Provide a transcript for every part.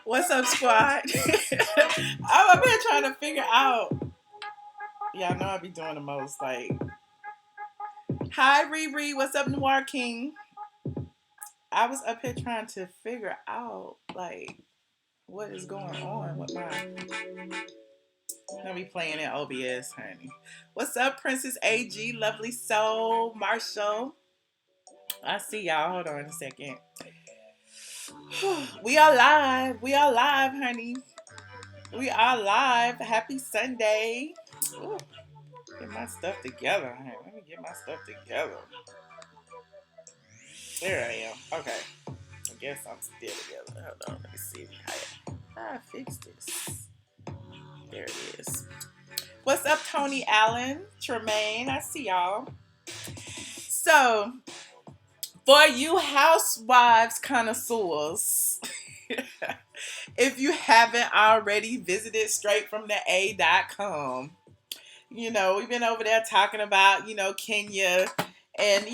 What's up, squad? I'm up here trying to figure out. Yeah, I know I be doing the most. Like, hi, Riri. What's up, Noir King? I was up here trying to figure out, like, what is going on with my. Gonna be playing in OBS, honey. What's up, Princess AG? Lovely Soul, Marshall. I see y'all. Hold on a second. We are live. We are live, honey. We are live. Happy Sunday. Ooh, get my stuff together, honey. Let me get my stuff together. There I am. Okay. I guess I'm still together. Hold on. Let me see how I fix this. There it is. What's up, Tony Allen? Tremaine. I see y'all. So, for you housewives connoisseurs, if you haven't already visited StraightFromTheA.com, we've been over there talking about, Kenya and,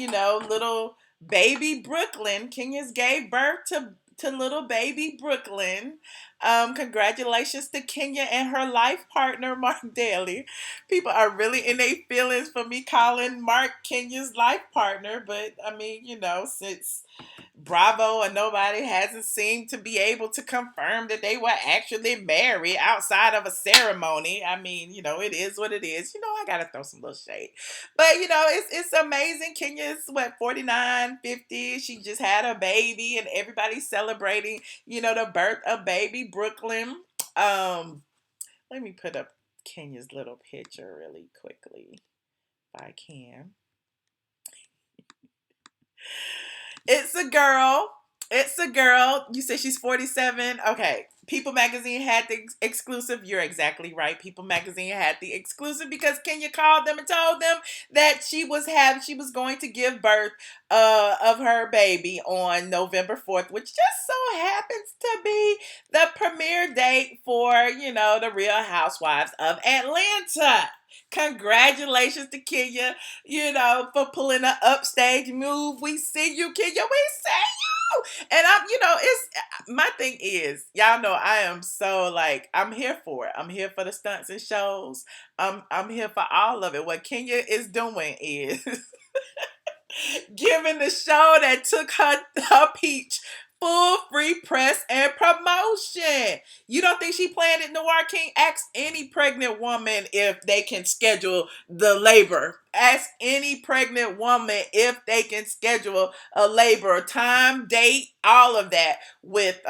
little baby Brooklyn. Kenya's gave birth to little baby Brooklyn. Congratulations to Kenya and her life partner, Mark Daly. People are really in their feelings for me calling Mark Kenya's life partner. But, I mean, since Bravo and nobody hasn't seemed to be able to confirm that they were actually married outside of a ceremony. I mean, it is what it is. I gotta throw some little shade. But it's amazing. Kenya's 49, 50. She just had a baby and everybody's celebrating, the birth of baby Brooklyn. Let me put up Kenya's little picture really quickly if I can. It's a girl. It's a girl. You say she's 47. Okay. People Magazine had the exclusive. You're exactly right. People Magazine had the exclusive because Kenya called them and told them that she was going to give birth of her baby on November 4th, which just so happens to be the premiere date for, the Real Housewives of Atlanta. Congratulations to Kenya, for pulling an upstage move. We see you, Kenya. We see you. And it's my thing is, y'all know I am so I'm here for it. I'm here for the stunts and shows. I'm here for all of it. What Kenya is doing is giving the show that took her peach full free press and promotion. You don't think she planned it, Noir King? Ask any pregnant woman if they can schedule the labor. Ask any pregnant woman if they can schedule a labor, time, date, all of that with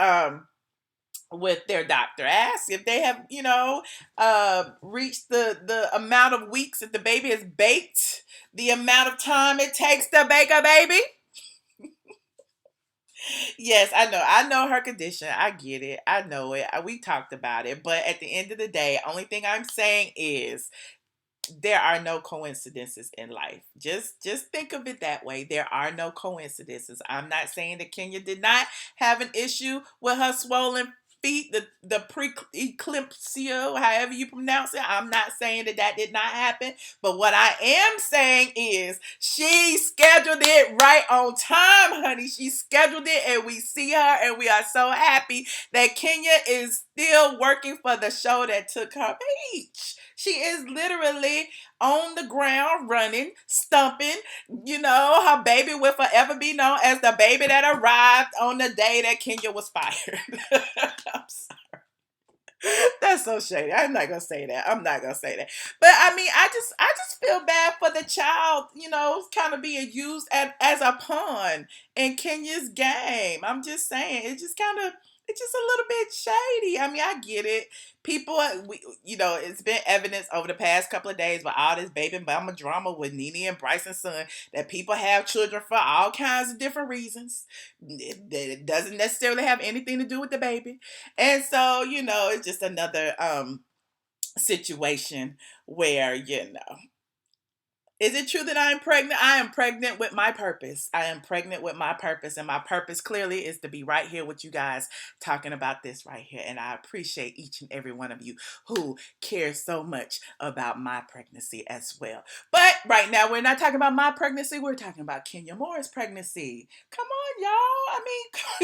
their doctor. Ask if they have, reached the amount of weeks that the baby has baked, the amount of time it takes to bake a baby. Yes, I know. I know her condition. I get it. I know it. We talked about it. But at the end of the day, only thing I'm saying is there are no coincidences in life. Just think of it that way. There are no coincidences. I'm not saying that Kenya did not have an issue with her swollen feet, the preeclampsia, however you pronounce it. I'm not saying that did not happen. But what I am saying is she scheduled it right on time, honey. She scheduled it and we see her and we are so happy that Kenya is still working for the show that took her peach. She is literally on the ground running, stumping. Her baby will forever be known as the baby that arrived on the day that Kenya was fired. I'm sorry. That's so shady. I'm not gonna say that. But I mean, I just feel bad for the child, kind of being used as a pawn in Kenya's game. I'm just saying, it's just a little bit shady. I mean, I get it. People, it's been evidence over the past couple of days with all this baby mama drama with Nene and Bryson's son that people have children for all kinds of different reasons. It doesn't necessarily have anything to do with the baby. And so, it's just another situation where, is it true that I am pregnant? I am pregnant with my purpose. I am pregnant with my purpose. And my purpose clearly is to be right here with you guys talking about this right here. And I appreciate each and every one of you who care so much about my pregnancy as well. But right now, we're not talking about my pregnancy. We're talking about Kenya Moore's pregnancy. Come on, y'all. I mean,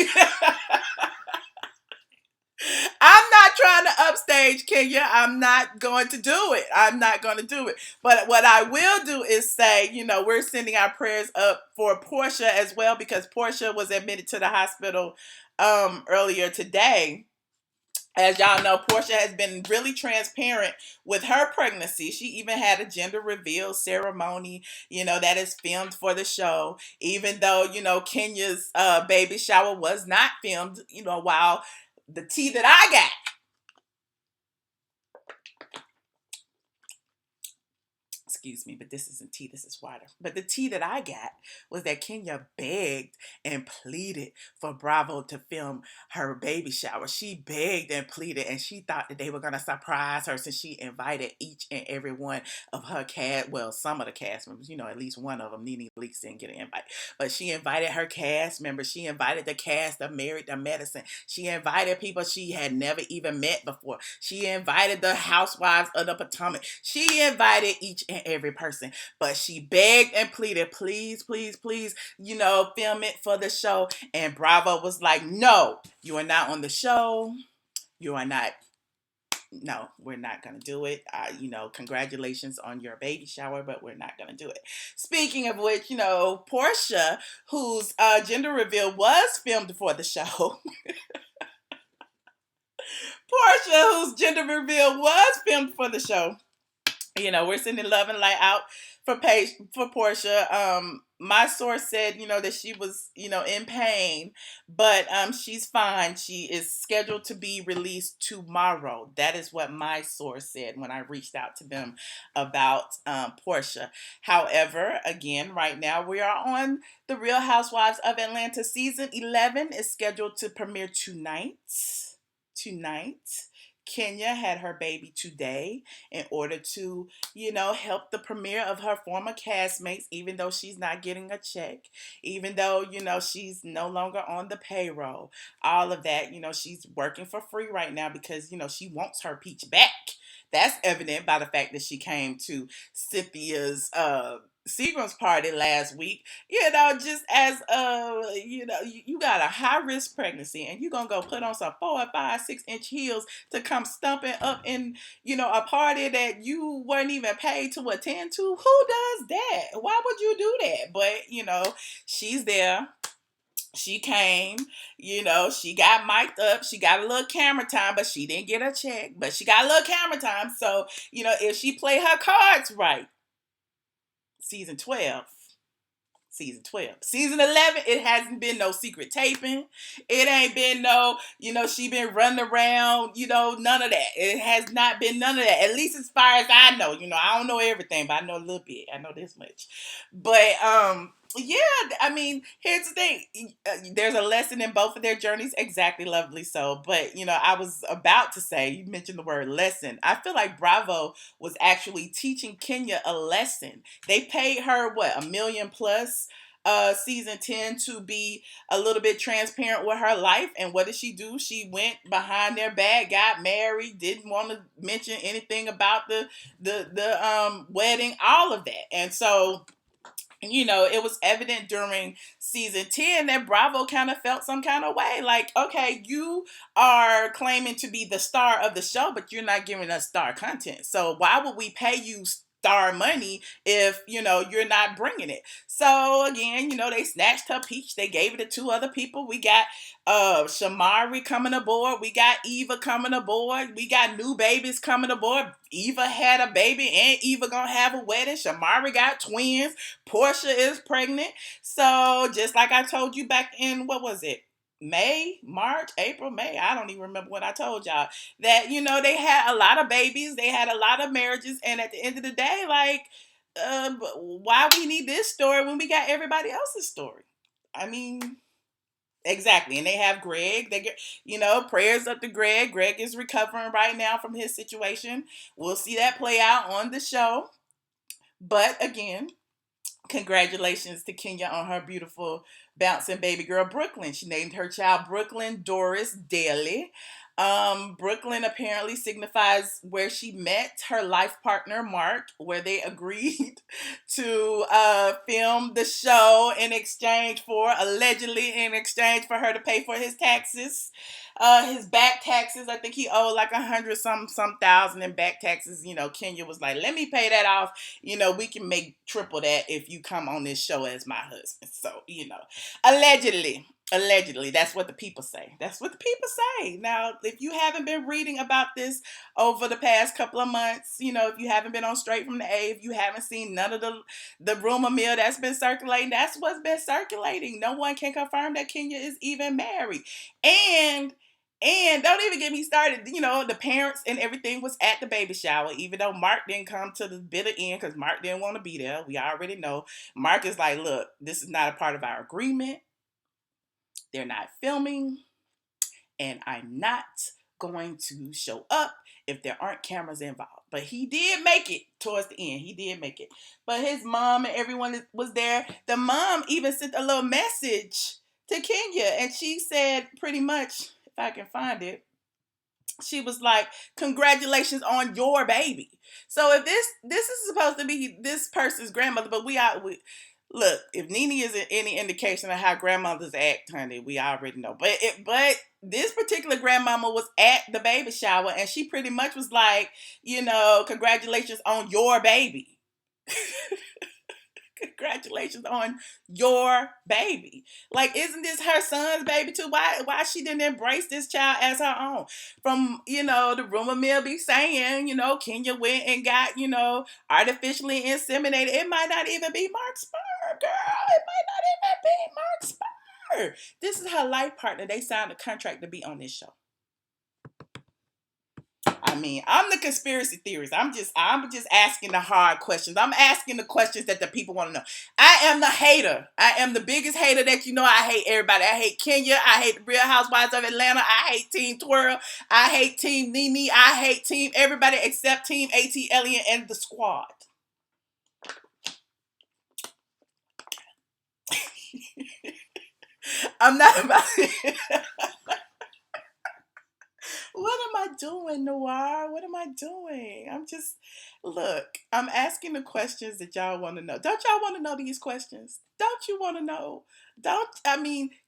upstage, Kenya. I'm not going to do it. I'm not going to do it. But what I will do is say, we're sending our prayers up for Porsha as well, because Porsha was admitted to the hospital earlier today. As y'all know, Porsha has been really transparent with her pregnancy. She even had a gender reveal ceremony, that is filmed for the show. Even though, Kenya's baby shower was not filmed, while the tea that I got, excuse me, but this isn't tea, this is water. But the tea that I got was that Kenya begged and pleaded for Bravo to film her baby shower. She begged and pleaded, and she thought that they were going to surprise her, since she invited each and every one of her cast, well, some of the cast members, at least one of them, Nene Leakes, didn't get an invite. But she invited her cast members. She invited the cast of Married to Medicine. She invited people she had never even met before. She invited the housewives of the Potomac. She invited each and every person, but she begged and pleaded, please, please, please, film it for the show. And Bravo was like, no, you are not on the show. You are not. No, we're not going to do it. Congratulations on your baby shower, but we're not going to do it. Speaking of which, Porsha, whose gender reveal was filmed for the show, Porsha, whose gender reveal was filmed for the show, we're sending love and light out for Porsha. My source said, that she was, in pain, but she's fine. She is scheduled to be released tomorrow. That is what my source said when I reached out to them about Porsha. However, again, right now we are on The Real Housewives of Atlanta. Season 11 is scheduled to premiere tonight. Kenya had her baby today in order to, help the premiere of her former castmates, even though she's not getting a check, even though, she's no longer on the payroll. All of that, she's working for free right now because, she wants her peach back. That's evident by the fact that she came to Cynthia's Seagram's party last week, just as you got a high risk pregnancy, and you're gonna go put on some 4 or 5, 6-inch heels to come stumping up in a party that you weren't even paid to attend to. Who does that? Why would you do that? But she's there. She came, she got mic'd up. She got a little camera time, but she didn't get a check. But she got a little camera time. So, if she play her cards right, season 12. Season 11, it hasn't been no secret taping. It ain't been no, she been running around, none of that. It has not been none of that. At least as far as I know. I don't know everything, but I know a little bit. I know this much. But, here's the thing. There's a lesson in both of their journeys. Exactly, lovely so. But, I was about to say, you mentioned the word lesson. I feel like Bravo was actually teaching Kenya a lesson. They paid her, $1 million plus season 10 to be a little bit transparent with her life. And what did she do? She went behind their back, got married, didn't want to mention anything about the wedding, all of that. And so, it was evident during season 10 that Bravo kind of felt some kind of way. Like, okay, you are claiming to be the star of the show, but you're not giving us star content. So why would we pay you star money if, you're not bringing it? So again, they snatched her peach. They gave it to 2 other people. We got Shamari coming aboard. We got Eva coming aboard. We got new babies coming aboard. Eva had a baby and Eva gonna have a wedding. Shamari got twins. Porsha is pregnant. So just like I told you back in, what was it? March, April, May. I don't even remember when I told y'all that, they had a lot of babies. They had a lot of marriages. And at the end of the day, like, why we need this story when we got everybody else's story? Exactly. And they have Greg. They get, prayers up to Greg. Greg is recovering right now from his situation. We'll see that play out on the show. But again, congratulations to Kenya on her beautiful bouncing baby girl, Brooklyn. She named her child Brooklyn Doris Daly. Brooklyn apparently signifies where she met her life partner, Mark, where they agreed to film the show allegedly in exchange for her to pay for his taxes. His back taxes, I think he owed like 100 some thousand in back taxes. Kenya was like, let me pay that off. We can make triple that if you come on this show as my husband. So, allegedly. Allegedly, that's what the people say. That's what the people say. Now, if you haven't been reading about this over the past couple of months, if you haven't been on Straight from the A, if you haven't seen none of the rumor mill that's been circulating, that's what's been circulating. No one can confirm that Kenya is even married. And don't even get me started. The parents and everything was at the baby shower, even though Mark didn't come to the bitter end because Mark didn't want to be there. We already know. Mark is like, look, this is not a part of our agreement. They're not filming, and I'm not going to show up if there aren't cameras involved. But he did make it towards the end. He did make it. But his mom and everyone was there. The mom even sent a little message to Kenya, and she said pretty much, if I can find it, she was like, congratulations on your baby. So if this is supposed to be this person's grandmother, but look, if Nene isn't any indication of how grandmothers act, honey, we already know. But this particular grandmama was at the baby shower, and she pretty much was like, congratulations on your baby. Congratulations on your baby. Like, isn't this her son's baby too? Why she didn't embrace this child as her own? From, the rumor mill be saying, Kenya went and got, artificially inseminated. It might not even be Mark's sperm, girl. It might not even be Mark's sperm. This is her life partner. They signed a contract to be on this show. I mean, I'm the conspiracy theorist. I'm just asking the hard questions. I'm asking the questions that the people want to know. I am the hater. I am the biggest hater that I hate everybody. I hate Kenya. I hate the Real Housewives of Atlanta. I hate Team Twirl. I hate Team Nene. I hate Team everybody except Team ATLien and the squad. I'm not about it. What am I doing, Noir? What am I doing? I'm asking the questions that y'all want to know. Don't y'all want to know these questions? Don't you want to know?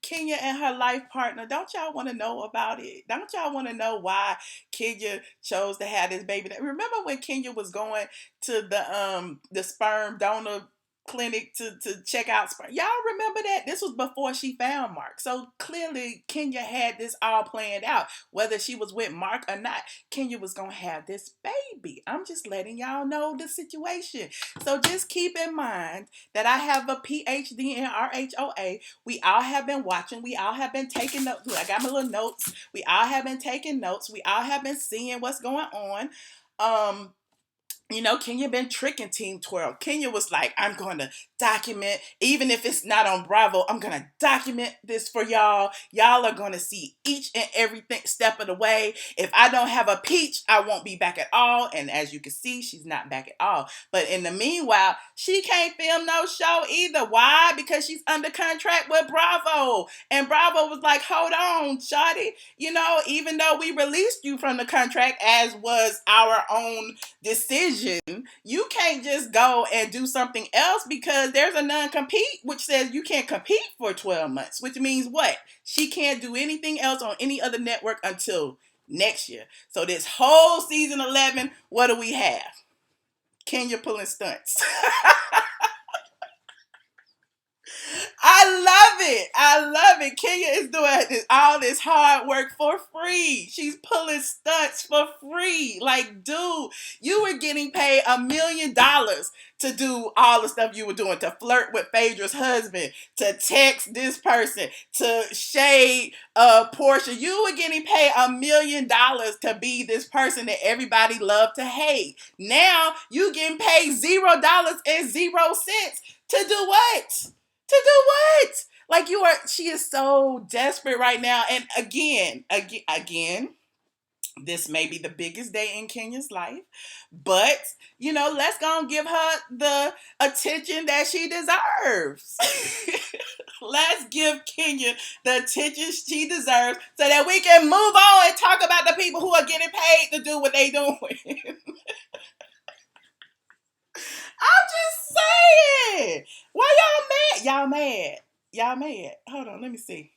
Kenya and her life partner, don't y'all want to know about it? Don't y'all want to know why Kenya chose to have this baby? Remember when Kenya was going to the sperm donor clinic to check out sperm? Y'all remember that? This was before she found Mark. So clearly Kenya had this all planned out. Whether she was with Mark or not, Kenya was going to have this baby. I'm just letting y'all know the situation. So just keep in mind that I have a PhD in RHOA. We all have been watching. We all have been taking notes. I got my little notes. We all have been taking notes. We all have been seeing what's going on. Kenya been tricking Team Twirl. Kenya was like, I'm going to document, even if it's not on Bravo, I'm going to document this for y'all. Y'all are going to see each and everything step of the way. If I don't have a peach, I won't be back at all. And as you can see, she's not back at all. But in the meanwhile, she can't film no show either. Why? Because she's under contract with Bravo. And Bravo was like, hold on, shawty. Even though we released you from the contract, as was our own decision, you can't just go and do something else because there's a non-compete which says you can't compete for 12 months, which means what? She can't do anything else on any other network until next year. So this whole season 11, what do we have? Kenya pulling stunts. I love it. Kenya is doing all this hard work for free. She's pulling stunts for free. Like, dude, you were getting paid $1 million to do all the stuff you were doing, to flirt with Phaedra's husband, to text this person, to shade Porsha. You were getting paid $1 million to be this person that everybody loved to hate. Now you getting paid $0.00 to do what? To do what? Like, she is so desperate right now. And again, This may be the biggest day in Kenya's life, but let's go and give her the attention that she deserves. Let's give Kenya the attention she deserves so that we can move on and talk about the people who are getting paid to do what they doing. I'm just saying. Why y'all mad? Y'all mad. Y'all mad. Hold on, let me see.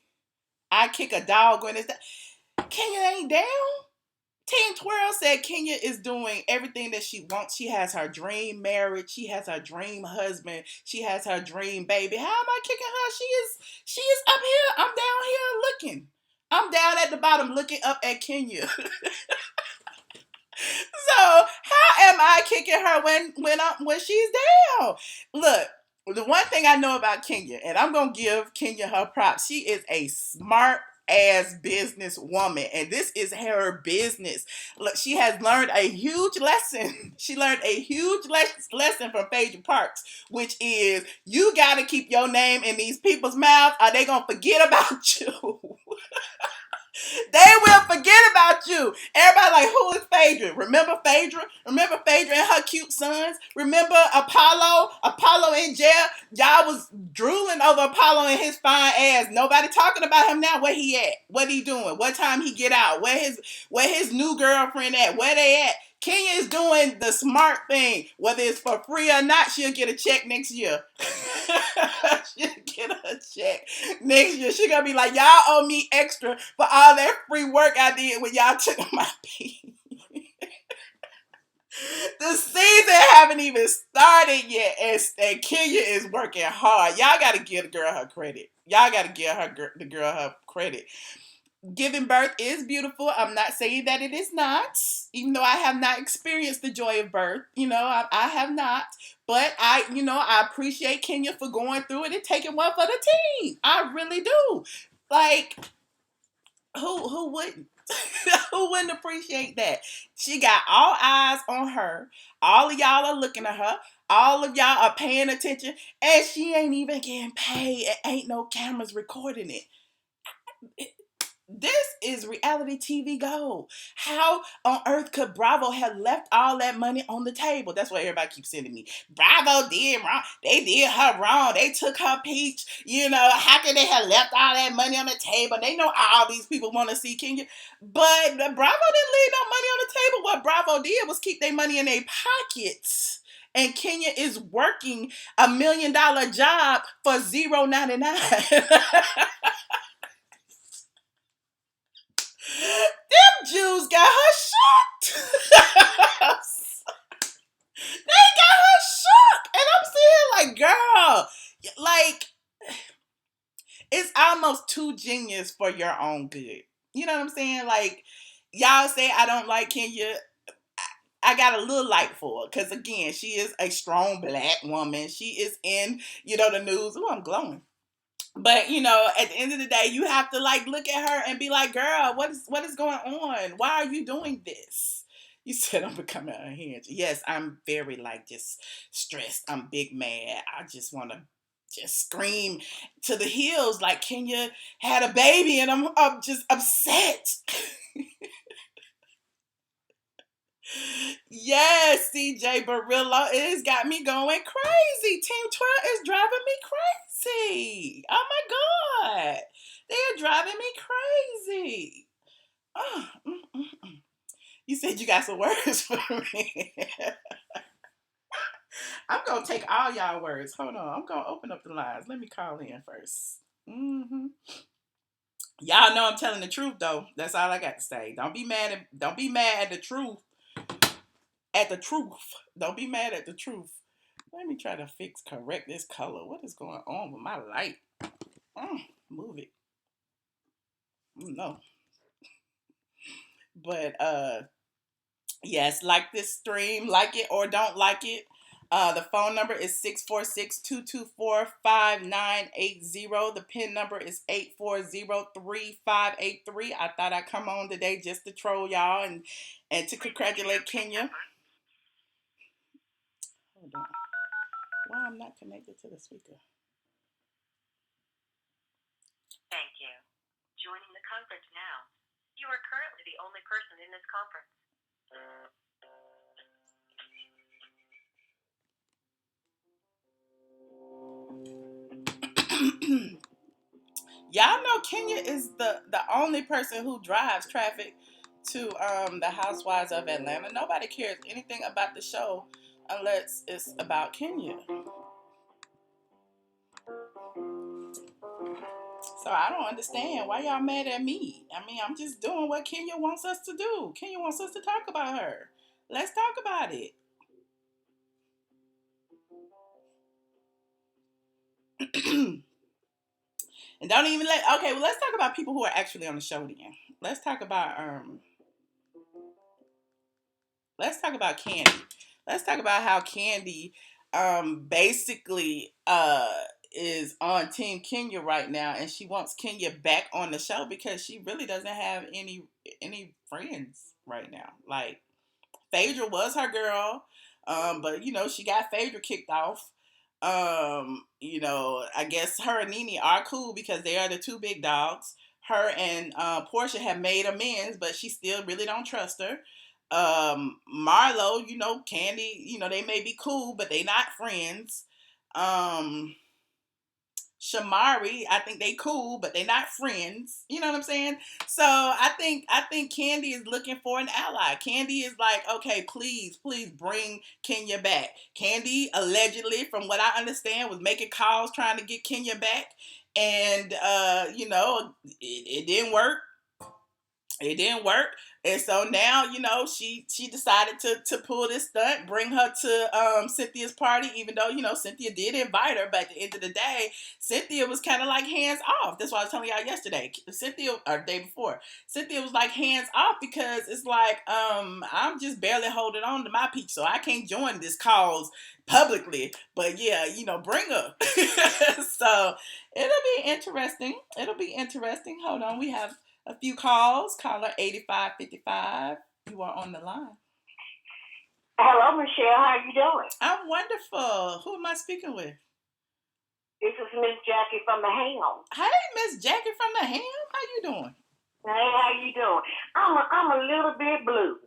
I kick a dog when it's Kenya ain't down. Team Twirl said Kenya is doing everything that she wants. She has her dream marriage. She has her dream husband. She has her dream baby. How am I kicking her? She is up here. I'm down here looking. I'm down at the bottom looking up at Kenya. So how am I kicking her when she's down? Look, the one thing I know about Kenya, and I'm gonna give Kenya her props. She is a smart ass business woman, and this is her business. Look, she has learned a huge lesson. She learned a huge lesson from Phaedra Parks, which is you got to keep your name in these people's mouths, or they gonna forget about you. They will forget about you. Everybody like, who is Phaedra? Remember Phaedra? Remember Phaedra and her cute sons? Remember Apollo? Apollo in jail? Y'all was drooling over Apollo and his fine ass. Nobody talking about him now. Where he at? What he doing? What time he get out? Where his new girlfriend at? Where they at? Kenya is doing the smart thing. Whether it's for free or not, she'll get a check next year. She'll get a check next year. She gonna be like, y'all owe me extra for all that free work I did when y'all took my pee. The season haven't even started yet, and Kenya is working hard. Y'all gotta give the girl her credit. Y'all gotta give the girl her credit. Giving birth is beautiful. I'm not saying that it is not, even though I have not experienced the joy of birth. I have not. But I appreciate Kenya for going through it and taking one for the team. I really do. Like, who wouldn't? Who wouldn't appreciate that? She got all eyes on her. All of y'all are looking at her. All of y'all are paying attention. And she ain't even getting paid. It ain't no cameras recording it. This is reality TV gold. How on earth could Bravo have left all that money on the table? That's what everybody keeps sending me. Bravo did wrong. They did her wrong. They took her peach. How could they have left all that money on the table? They know all these people want to see Kenya. But Bravo didn't leave no money on the table. What Bravo did was keep their money in their pockets. And Kenya is working $1 million job for $0.99. Them Jews got her shocked. They got her shocked. And I'm sitting here like, girl, like, it's almost too genius for your own good. You know what I'm saying? Like, y'all say I don't like Kenya. I got a little light for her. Because, again, she is a strong black woman. She is in, the news. Oh, I'm glowing. But at the end of the day, you have to look at her and be like, girl, what is going on? Why are you doing this? You said I'm becoming unhinged. Yes, I'm very just stressed. I'm big mad. I just want to just scream to the hills like Kenya had a baby and I'm just upset. Yes, CJ Barillo, it has got me going crazy. Team 12 is driving me crazy. Oh my God. They are driving me crazy. Oh, You said you got some words for me. I'm going to take all y'all words. Hold on. I'm going to open up the lines. Let me call in first. Y'all know I'm telling the truth, though. That's all I got to say. Don't be mad at the truth. At the truth. Don't be mad at the truth. Let me try to correct this color. What is going on with my light? Move it. No. But yes, like this stream, like it or don't like it. The phone number is 646-224-5980. The PIN number is 8403583. I thought I'd come on today just to troll y'all and to congratulate Kenya. Hold on. Why I'm not connected to the speaker? Thank you. Joining the conference now. You are currently the only person in this conference. Y'all know Kenya is the only person who drives traffic to the Housewives of Atlanta. Nobody cares anything about the show unless it's about Kenya. So I don't understand why y'all mad at me. I mean, I'm just doing what Kenya wants us to do. Kenya wants us to talk about her. Let's talk about it. And don't even okay, well let's talk about people who are actually on the show then. Let's talk about Candy. Let's talk about how Candy basically is on Team Kenya right now, and she wants Kenya back on the show because she really doesn't have any friends right now. Like Phaedra was her girl, but she got Phaedra kicked off. I guess her and Nene are cool because they are the two big dogs. Her and Porsha have made amends, but she still really don't trust her. Marlo, Candy, they may be cool, but they not friends. Shamari, I think they cool, but they not friends. You know what I'm saying? So I think Candy is looking for an ally. Candy is like, okay, please bring Kenya back. Candy allegedly, from what I understand, was making calls trying to get Kenya back, and it didn't work. It didn't work, and so now she decided to pull this stunt, bring her to Cynthia's party, even though Cynthia did invite her. But at the end of the day, Cynthia was kind of like hands off. That's what I was telling y'all yesterday. Cynthia, or the day before, Cynthia was like hands off because it's like I'm just barely holding on to my peach, so I can't join this cause publicly. But yeah, bring her. So it'll be interesting. It'll be interesting. Hold on, we have a few calls. Caller 8555. You are on the line. Hello, Michelle. How are you doing? I'm wonderful. Who am I speaking with? This is Miss Jackie from the Ham. Hey, Miss Jackie from the Ham. How you doing? Hey, how you doing? I'm a little bit blue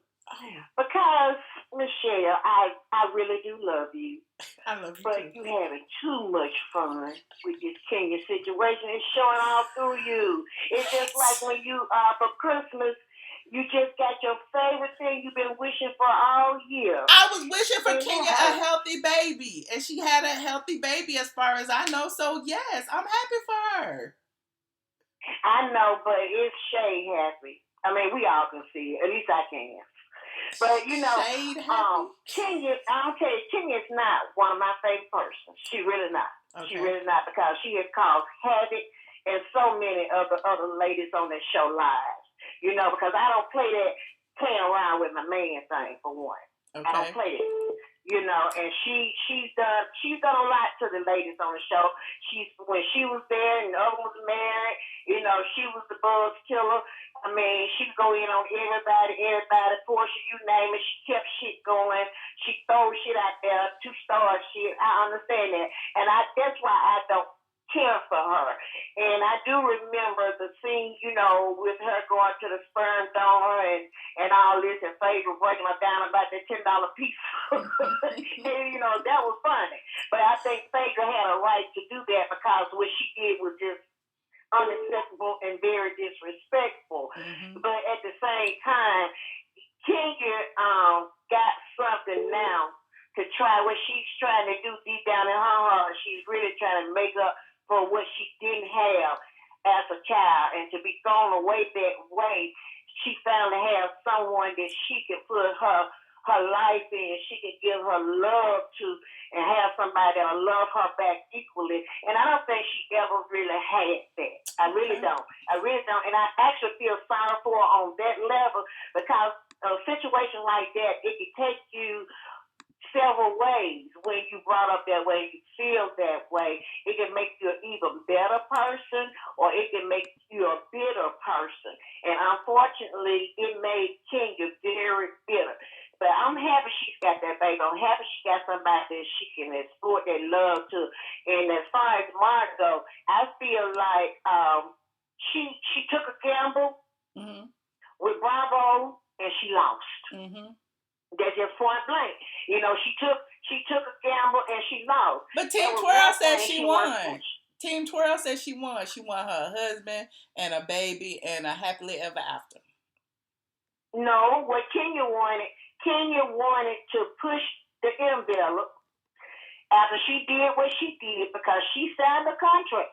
because Michelle, I really do love you. I love you but too. You having too much fun with this Kenya situation. It's showing all through you. It's just like when you for Christmas. You just got your favorite thing you've been wishing for all year. I was wishing for Kenya a healthy baby, and she had a healthy baby as far as I know. So yes, I'm happy for her. I know, but it's Shay happy. I mean, we all can see it. At least I can. But Kenya, I'll tell you, Kenya's not one of my favorite persons. She really not. Okay. She really not, because she has caused havoc in so many of the other ladies on that show lives. Because I don't play that playing around with my man thing, for one. Okay. I don't play that. And she's done a lot to the ladies on the show. When she was there and the other one was married, she was the buzz killer. I mean, she'd go in on everybody, Porsha, you name it. She kept shit going. She throw shit out there, 2-star shit. I understand that. And that's why I don't care for her. And I do remember the scene, with her going to the sperm donor and all this, and Phaedra breaking her down about that $10 piece. And, that was funny. But I think Phaedra had a right to do that, because what she did was just unacceptable and very disrespectful. Mm-hmm. But at the same time, Kenya got something now to try what she's trying to do deep down in her heart. She's really trying to make up for what she didn't have as a child, and to be thrown away that way. She found to have someone that she can put her life in, she can give her love to, and have somebody that'll love her back equally. And I don't think she ever really had that. I really don't. And I actually feel sorry for her on that level, because a situation like that, it can take you several ways. When you brought up that way, you feel that way, it can make you an even better person, or it can make you a bitter person. And unfortunately, it made Kenya very bitter. But I'm happy she's got that baby. I'm happy she got somebody that she can export that love to. And as far as Margot, I feel like she took a gamble. Mm-hmm. Mm-hmm. That's just point blank. You know, she took a gamble and she lost. But Team Twirl said she won. Team Twirl said she won. She won her husband and a baby and a happily ever after. No, what Kenya wanted to push the envelope after she did what she did because she signed a contract.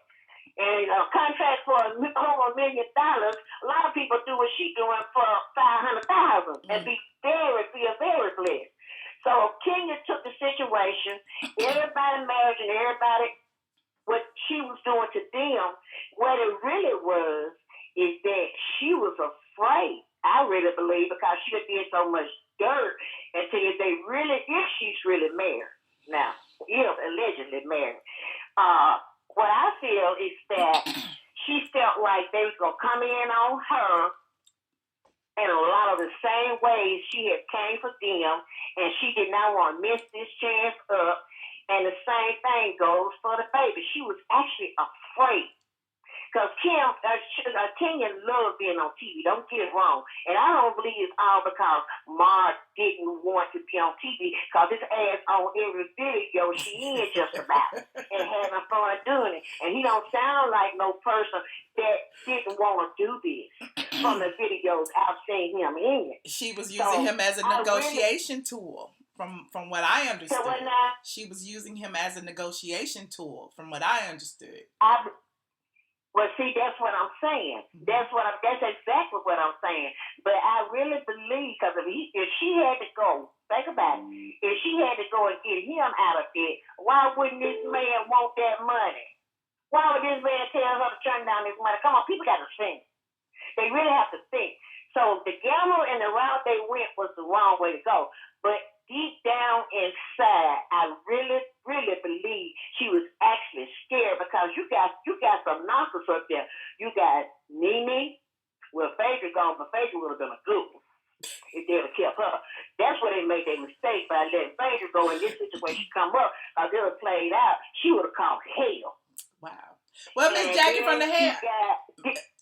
And a contract for over $1 million, a lot of people do what she doing for $500,000 and feel very blessed. So Kenya took the situation, everybody married and everybody, what she was doing to them, what it really was is that she was afraid. I really believe because she did so much dirt until if she's really married. Now, if allegedly married. What I feel is that she felt like they was going to come in on her in a lot of the same ways she had came for them, and she did not want to miss this chance up. And the same thing goes for the baby. She was actually afraid. Because Kenya loved being on TV. Don't get it wrong. And I don't believe it's all because Mark didn't want to be on TV. Because his ass on every video she in just about. And having fun doing it. And he don't sound like no person that didn't want to do this. From the videos I've seen him in it. She was using him as a negotiation tool. From what I understood. She was using him as a negotiation tool. From what I understood. Well, see, that's what I'm saying. That's exactly what I'm saying. But I really believe, because if she had to go, think about it, if she had to go and get him out of it, why wouldn't this man want that money? Why would this man tell her to turn down his money? Come on, people got to think. They really have to think. So the gamble and the route they went was the wrong way to go. But deep down inside, I really, really believe she was actually scared because you got some knockers up there. You got Nene. Well, Phaedra gone, but Phaedra would have been a good one if they would have kept her. That's where they made their mistake by letting Phaedra go and this situation come up. If it would have played out, she would have caught hell. Wow. Well, Miss Jackie from the hair,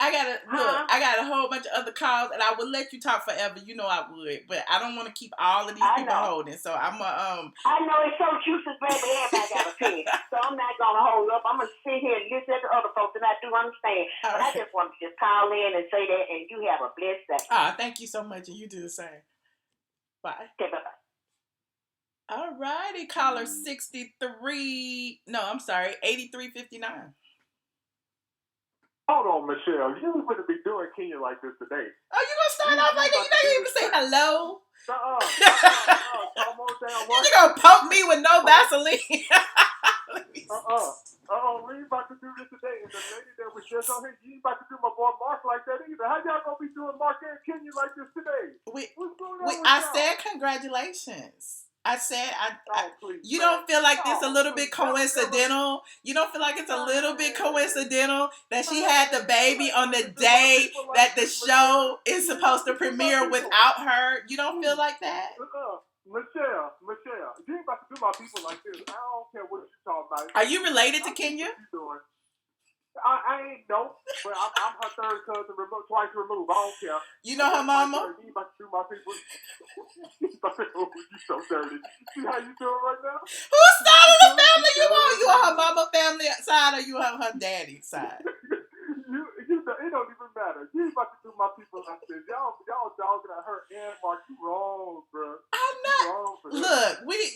I got a whole bunch of other calls, and I would let you talk forever. You know I would, but I don't want to keep all of these people holding. So I'm I know it's so juicy, baby. Everybody got a opinion, so I'm not gonna hold up. I'm gonna sit here and listen to the other folks, and I do understand. But I just want to just call in and say that, and you have a blessed day. Thank you so much, and you do the same. Bye. Okay, bye. All righty, caller 63. No, I'm sorry, 8359. Hold on, Michelle. You was going to be doing Kenya like this today. Oh, you going to start off like that? You don't even say hello? You going to poke me with no Vaseline? We about to do this today. And the lady that was just on here, you ain't about to do my boy Mark like that either. How y'all going to be doing Mark and Kenya like this today? What's going on I said congratulations. I said, you don't feel like this a little bit coincidental? You don't feel like it's a little bit coincidental that she had the baby on the day that the show is supposed to premiere without her? You don't feel like that? Michelle, you ain't about to do my people like this. I don't care what you're talking about. Are you related to Kenya? I ain't know, but I'm her third cousin, twice removed. I don't care. You know her mama? You about to do my people. You so dirty. See how you doing right now? Whose side of the family you on? You on her mama family side or you on her daddy side? It don't even matter. You ain't about to do my people like this. Y'all dogging at her and Mark. You wrong, bro. I'm not.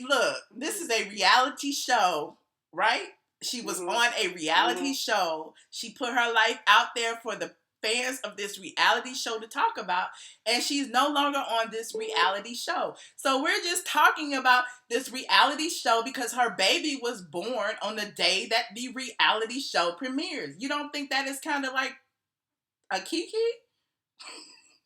Look. This is a reality show, right? She was on a reality show. She put her life out there for the fans of this reality show to talk about, and she's no longer on this reality show. So we're just talking about this reality show because her baby was born on the day that the reality show premieres. You don't think that is kind of like a kiki?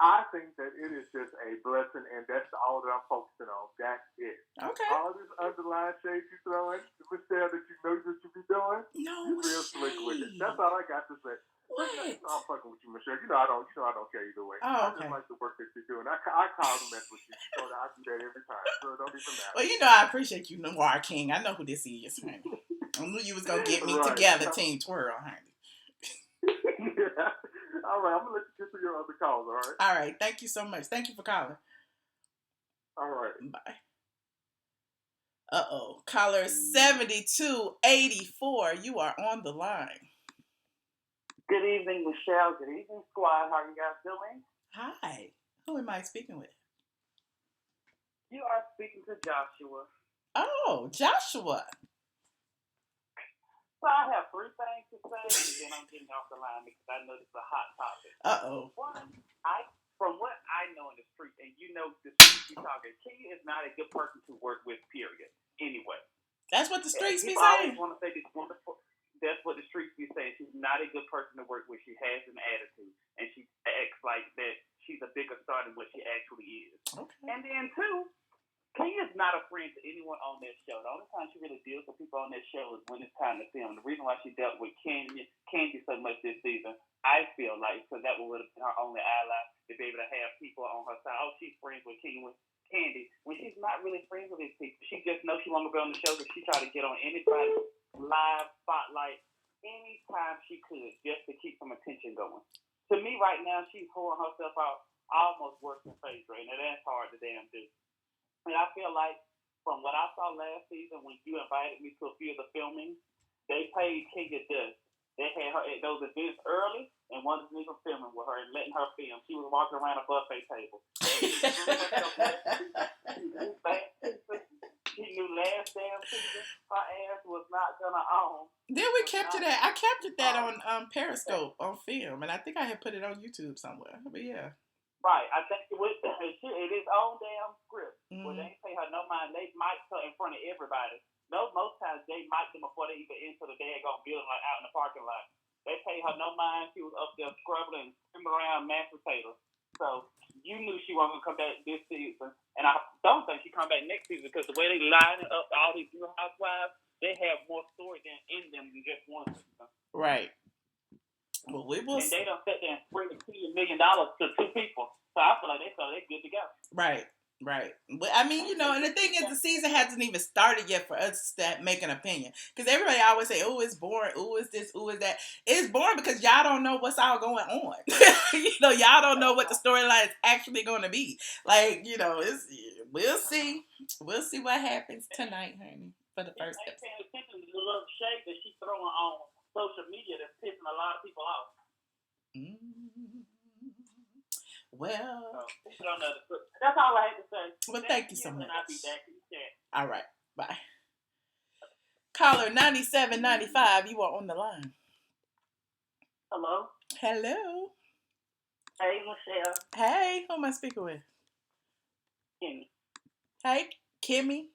I think that it is just a blessing, and that's all that I'm focusing on. That's it. Okay. All this underlying shade you throwing, Michelle, that you know that you be doing, you real slick with it. That's all I got to say. What? I'm fucking with you, Michelle. You know I don't care either way. Oh, okay. I just like the work that you're doing. I call to mess with you, so I do that every time. So it don't even matter. Well, you know I appreciate you, Noir King. I know who this is, honey. I knew you was gonna get me together, Team Twirl, honey. Yeah. All right, I'm going to let you get to your other calls, all right? All right, thank you so much. Thank you for calling. All right. Bye. Caller 7284. You are on the line. Good evening, Michelle. Good evening, squad. How are you guys doing? Hi. Who am I speaking with? You are speaking to Joshua. Oh, Joshua. So I have 3 things to say, and then I'm getting off the line because I know this is a hot topic. One, from what I know in the street, and you know the street you talking, Kenya is not a good person to work with, period. Anyway. That's what the streets be saying. I always want to say this wonderful. That's what the streets be saying. She's not a good person to work with. She has an attitude, and she acts like that she's a bigger star than what she actually is. Okay. And then 2, Kenya's not a friend to anyone on that show. The only time she really deals with people on that show is when it's time to film. The reason why she dealt with Candy so much this season, I feel like, because that would have been her only ally to be able to have people on her side. Oh, she's friends with Candy, when she's not really friends with these people. She just knows she wants to be on the show, so she try to get on anybody's live spotlight anytime she could, just to keep some attention going. To me, right now, she's pouring herself out almost worse than Phaedra, and that's hard to damn do. And I feel like, from what I saw last season, when you invited me to a few of the filming, they paid Kenya dust. They had her at those events early and wanted me from filming with her and letting her film. She was walking around a buffet table. She knew last damn season her ass was not gonna own. Then we captured that. I captured that on Periscope on film, and I think I had put it on YouTube somewhere. But yeah. Right, I think it is own damn script. Where they ain't pay her no mind. They mic her in front of everybody. Most times they mic them before they even enter the daggone building, like out in the parking lot. They pay her no mind. She was up there scrubbing and screaming around mashed potatoes. So you knew she wasn't gonna come back this season, and I don't think she come back next season because the way they line up all these new housewives, they have more story in them than just one season. Right. Well, we will. And they don't sit there and bring $2 million to 2 people. So I feel like they're good to go. Right. But I mean, and the thing is, the season hasn't even started yet for us to make an opinion. Because everybody always say, "Oh, it's boring. Oh, it's this. Oh, it's that." It's boring because y'all don't know what's all going on. Y'all don't know what the storyline is actually going to be. Like, we'll see. We'll see what happens tonight, honey, for the first episode. Paying attention to the little shade that she's throwing on social media that's pissing a lot of people off. Well, that's all I had to say. Well, thank you so much. I'll be back in chat. All right, bye. Caller 9795, you are on the line. Hello. Hello. Hey, Michelle. Hey, who am I speaking with? Kimmy. Hey, Kimmy.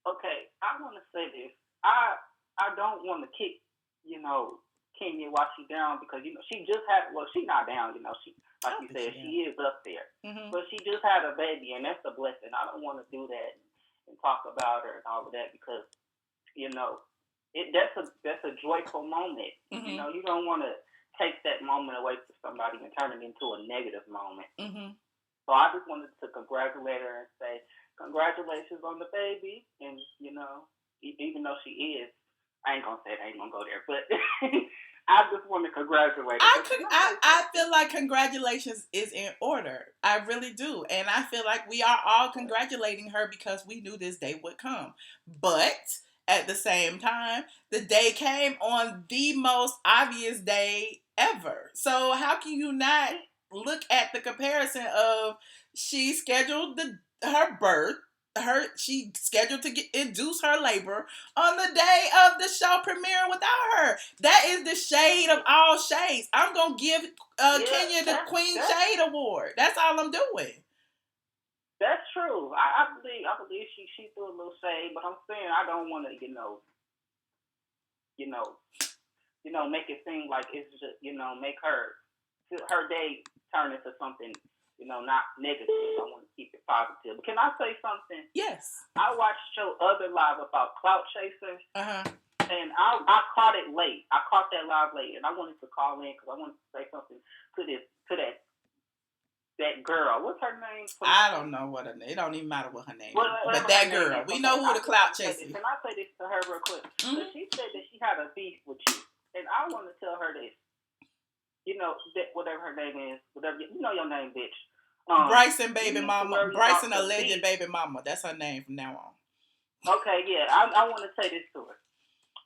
Okay, I want to say this. I don't want to kick, Kenya while she's down because, she just had, she's not down, she, like you said, she is up there. Mm-hmm. But she just had a baby, and that's a blessing. I don't want to do that and talk about her and all of that because, that's a joyful moment. Mm-hmm. You don't want to take that moment away from somebody and turn it into a negative moment. Mm-hmm. So I just wanted to congratulate her and say, congratulations on the baby. And, even though she is, I ain't going to say it, I ain't going to go there, but I just want to congratulate her. I feel like congratulations is in order. I really do. And I feel like we are all congratulating her because we knew this day would come. But at the same time, the day came on the most obvious day ever. So how can you not look at the comparison of she scheduled her birth, she scheduled to induce her labor on the day of the show premiere without her. That is the shade of all shades. I'm gonna give Kenya the Queen Shade Award. That's all I'm doing. That's true. I believe she threw a little shade, but I'm saying I don't want to, make it seem like it's just, make her day turn into something, not negative. I want to keep it positive. Can I say something? Yes. I watched your other live about clout chasers. Uh-huh. And I caught it late. I caught that live late, and I wanted to call in because I wanted to say something to that girl. What's her name? I don't know what her name. It don't even matter what her name is. But that girl, we know who the clout chaser is. Can I say this to her real quick? Mm-hmm. She said that she had a beef with you, and I want to tell her this. That whatever her name is, whatever your name, bitch. Bryson baby mama. Bryson alleged baby mama. That's her name from now on. Okay, yeah. I want to say this to her.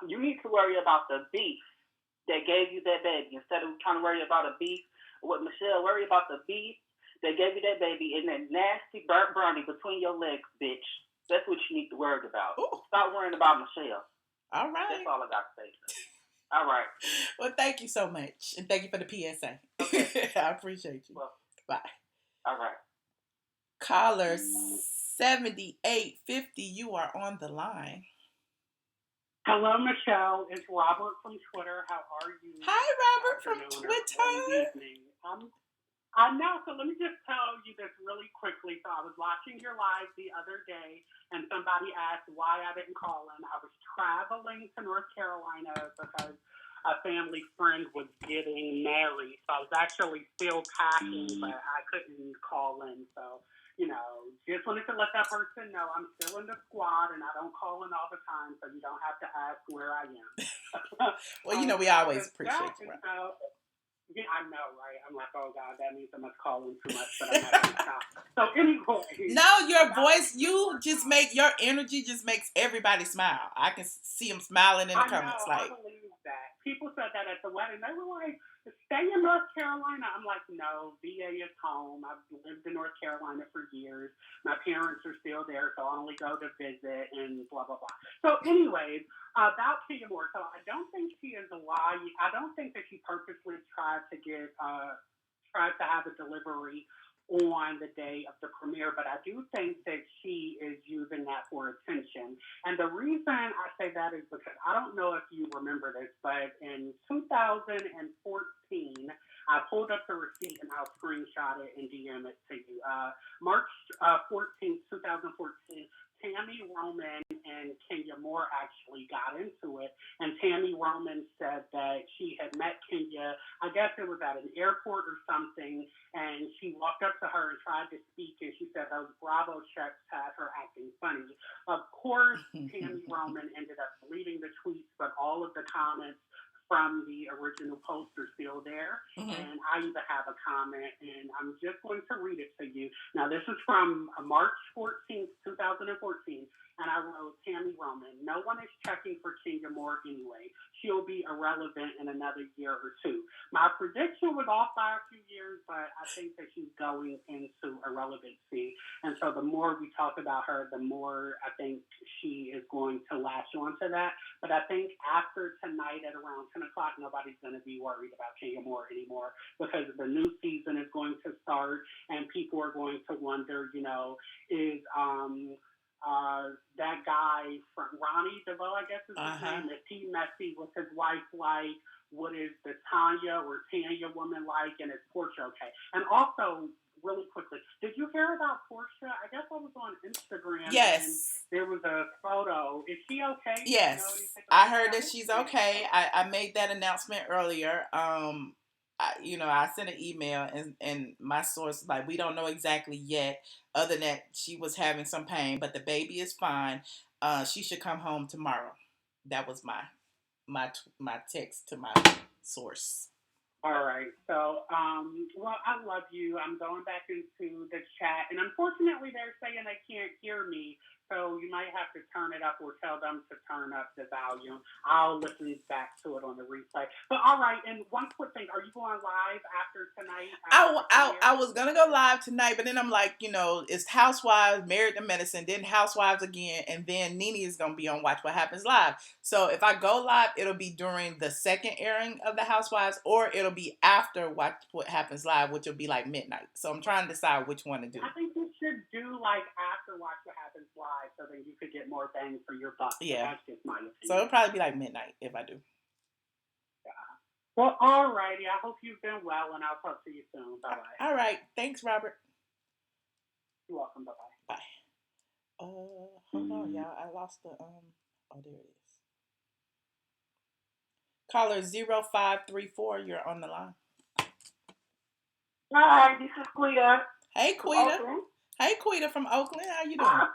You need to worry about the beef that gave you that baby instead of trying to worry about a beef with Michelle. Worry about the beef that gave you that baby and that nasty burnt brownie between your legs, bitch. That's what you need to worry about. Ooh. Stop worrying about Michelle. All right. That's all I got to say. All right. Well, thank you so much. And thank you for the PSA. Okay. I appreciate you. Well, bye. All right. Caller 7850, you are on the line. Hello, Michelle. It's Robert from Twitter. How are you? Hi, Robert from Twitter. I know, so let me just tell you this really quickly. So I was watching your live the other day, and somebody asked why I didn't call in. I was traveling to North Carolina because a family friend was getting married. So I was actually still packing, but I couldn't call in. So, just wanted to let that person know I'm still in the squad, and I don't call in all the time, so you don't have to ask where I am. Well, we always appreciate you. Right? Yeah, I know, right? I'm like, oh, God, that means I must call in too much, but I'm not going to stop. So anyway. No, your voice, your energy just makes everybody smile. I can see them smiling in the comments. I believe that. People said that at the wedding. They were like, stay in North Carolina. I'm like, no, VA is home. I've lived in North Carolina for years. My parents are still there, so I only go to visit and blah, blah, blah. So anyways, about Kenya Moore. So I don't think she is lying. I don't think that she purposely tried to have a delivery on the day of the premiere, but I do think that she is using that for attention. And the reason I say that is because I don't know if you remember this, but in 2014, I pulled up the receipt and I'll screenshot it and DM it to you. March 14th, 2014, Tammy Roman and Kenya Moore actually got into it, and Tammy Roman said that she had met Kenya, I guess it was at an airport or something, and she walked up to her and tried to speak, and she said those Bravo checks had her acting funny. Of course, Tammy Roman ended up deleting the tweets, but all of the comments from the original post are still there, and I even have a comment, and I'm just going to read it to you. Now, this is from March 14th, 2014, and I wrote, Tammy Roman, no one is checking for Kenya Moore anyway. She'll be irrelevant in another year or two. My prediction was off by a few years, but I think that she's going into irrelevancy, and so the more we talk about her, the more I think she is going to latch onto that. But I think after tonight at around 10 o'clock, nobody's going to be worried about Kenya Moore anymore because the new season is going to start and people are going to wonder, is that guy from Ronnie DeVoe, I guess is his name, is he messy with his wife like? What is the Tanya or Tanya woman like? And is Porsha okay? And also, really quickly, did you hear about Porsha? I guess I was on Instagram. Yes. And there was a photo. Is she okay? Yes. I heard that she's okay. I made that announcement earlier. I sent an email and my source, like, we don't know exactly yet, other than that she was having some pain, but the baby is fine. She should come home tomorrow. That was my text to my source. All right. So, well, I love you. I'm going back into the chat, and unfortunately, they're saying they can't hear me. So you might have to turn it up or tell them to turn up the volume. I'll listen back to it on the replay. But all right, and one quick thing. Are you going live after tonight? I was going to go live tonight, but then I'm like, it's Housewives, Married to Medicine, then Housewives again, and then Nene is going to be on Watch What Happens Live. So if I go live, it'll be during the second airing of the Housewives, or it'll be after Watch What Happens Live, which will be like midnight. So I'm trying to decide which one to do. I think you should do like after Watch What Happens Live, so then you could get more bang for your buck. Yeah. That's just my opinion. So it'll probably be like midnight if I do. Yeah. Well, all righty. I hope you've been well, and I'll talk to you soon. Bye-bye. All right. Thanks, Robert. You're welcome. Bye-bye. Bye. Hold on, y'all. I lost the, there it is. Caller 0534, you're on the line. Hi, this is Quita. Hey, Quita. Hey, Quita from Oakland. How you doing?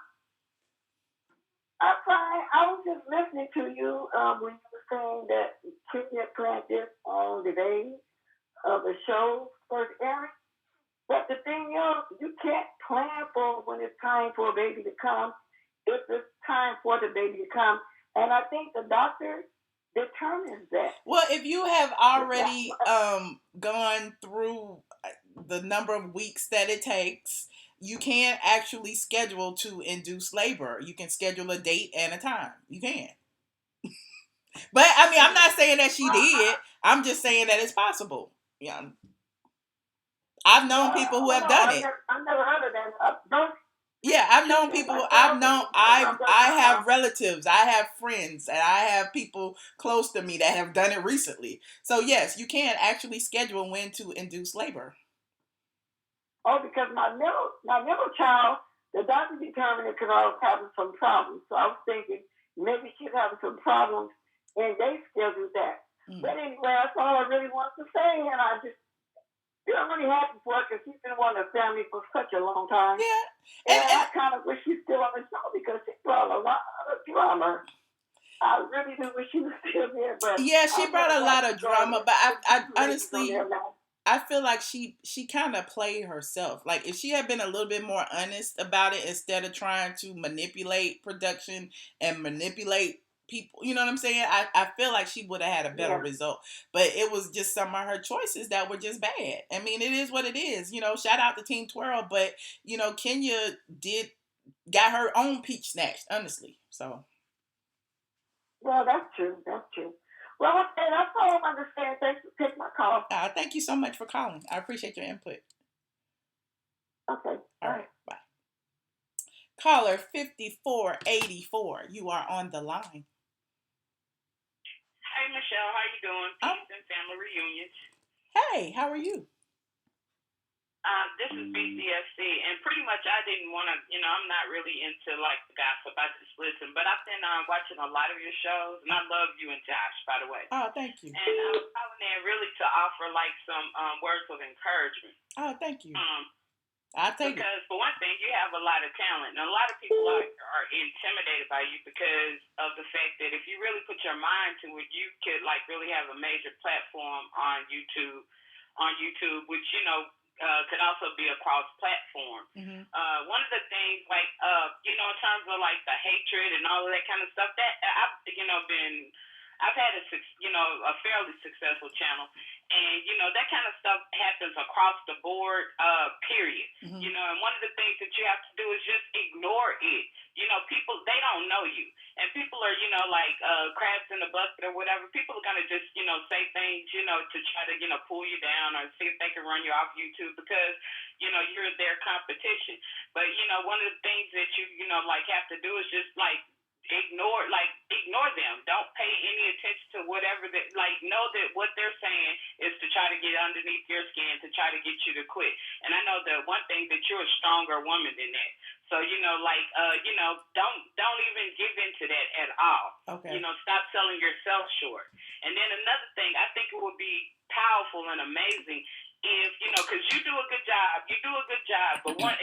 I'm fine. I was just listening to you when you were saying that Kenya planned this on the day of the show for the airing. But But the thing is, you can't plan for when it's time for a baby to come. If it's time for the baby to come, and I think the doctor determines that. Well, if you have already gone through the number of weeks that it takes, you can actually schedule to induce labor. You can schedule a date and a time. You can. But I mean, I'm not saying that she did. I'm just saying that it's possible. Yeah, I've known people who have done it. I've never heard of that. Yeah, I've known people. I have relatives. I have friends, and I have people close to me that have done it recently. So yes, you can actually schedule when to induce labor. Oh, because my middle child, the doctor determined it because I was having some problems. So I was thinking maybe she's having some problems, and they scheduled that. But anyway, that's all I really wanted to say, and I just feel really happy for her because she's been one of the family for such a long time. Yeah. And I kind of wish she's still on the show because she brought a lot of drama. I really do wish she was still there. But yeah, she brought a lot of drama. But I honestly, I feel like she kind of played herself. Like if she had been a little bit more honest about it instead of trying to manipulate production and manipulate people, you know what I'm saying? I feel like she would have had a better result. But it was just some of her choices that were just bad. I mean, it is what it is. You know, shout out to Team Twirl, but you know, Kenya got her own peach snatched, honestly. So. Well, that's true. That's true. Well, okay, that's all I understand. Thanks for taking my call. Thank you so much for calling. I appreciate your input. Okay. All right. Bye. Caller 5484. You are on the line. Hey, Michelle. How you doing? Peace and family reunions. Hey, how are you? This is BCSC, and pretty much I didn't want to, I'm not really into like the gossip. I just listen, but I've been watching a lot of your shows, and I love you and Josh, by the way. Oh, thank you. And I was calling in really to offer like some words of encouragement. Oh, thank you. I'll take because for one thing, you have a lot of talent, and a lot of people are intimidated by you because of the fact that if you really put your mind to it, you could like really have a major platform on YouTube, which could also be across platform. Mm-hmm. One of the things like in terms of like the hatred and all of that kind of stuff that I've had a fairly successful channel, and that kind of stuff happens across the board, period. Mm-hmm. And one of the things that you have to do is just ignore it. People, they don't know you, and people are like crabs in the bucket or whatever. People are gonna just say things to try to pull you down or see if they can run you off YouTube because you're their competition. But one of the things that you have to do is just ignore them. Don't pay any attention to whatever that know that what they're saying is to try to get underneath your skin to try to get you to quit. And I know that one thing that you're a stronger woman than that. So don't even give into that at all. Okay. Stop selling yourself short. And then another thing, I think it would be powerful and amazing if because you do a good job, but one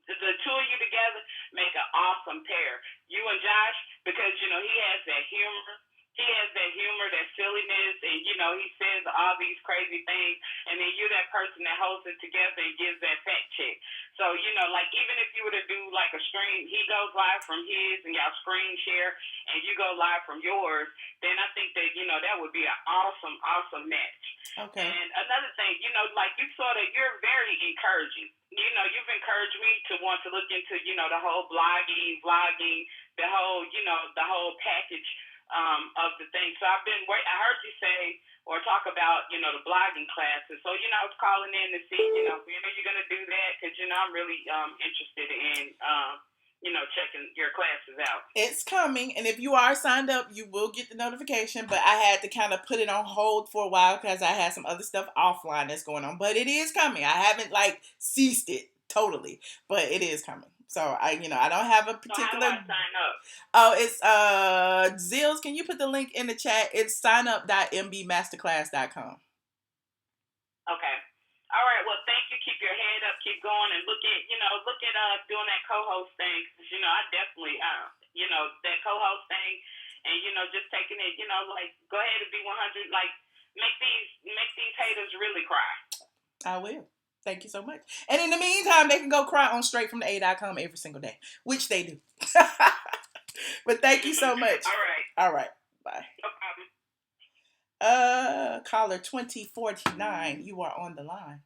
the two of you together make an awesome pair. You and Josh, because he has that humor. He has that humor, that silliness, and he says all these crazy things, and then you're that person that holds it together and gives that fact check. So even if you were to do like a stream, he goes live from his, and y'all screen share, and you go live from yours, then I think that that would be an awesome match. Okay. And another thing, you're very encouraging. You've encouraged me to want to look into the whole blogging, vlogging, the whole package of the thing. So I heard you say or talk about the blogging classes. So I was calling in to see when are you going to do that, because I'm really interested in checking your classes out. It's coming, and if you are signed up, you will get the notification, but I had to kind of put it on hold for a while because I had some other stuff offline that's going on, but it is coming. I haven't ceased it totally, but it is coming. So I don't have a particular. So how do I sign up? Oh, it's Zills. Can you put the link in the chat? It's signup.mbmasterclass.com. Okay. All right. Well, thank you. Keep your head up. Keep going, and look at doing that co-host thing. I definitely that co-host thing, and just taking it. Go ahead and be 100. Make these haters really cry. I will. Thank you so much. And in the meantime, they can go cry on StraightFromTheA.com every single day, which they do. But thank you so much. All right. All right. Bye. No problem. Caller 2049, you are on the line.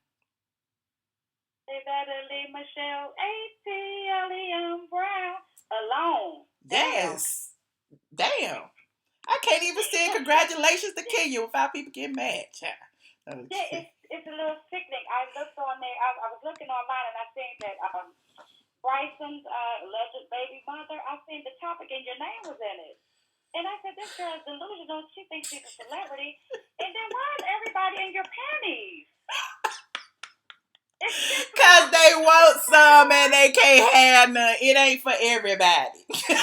They better leave Michelle ATLien Brown alone. Yes. Damn. I can't even say congratulations to Kenya without people getting mad. Yeah, it's a little sickening. I looked on there. I was looking online and I seen that Bryson's alleged baby mother. I seen the topic and your name was in it. And I said, this girl is delusional. She thinks she's a celebrity. And then why is everybody in your panties? Because they want some and they can't have none. It ain't for everybody. You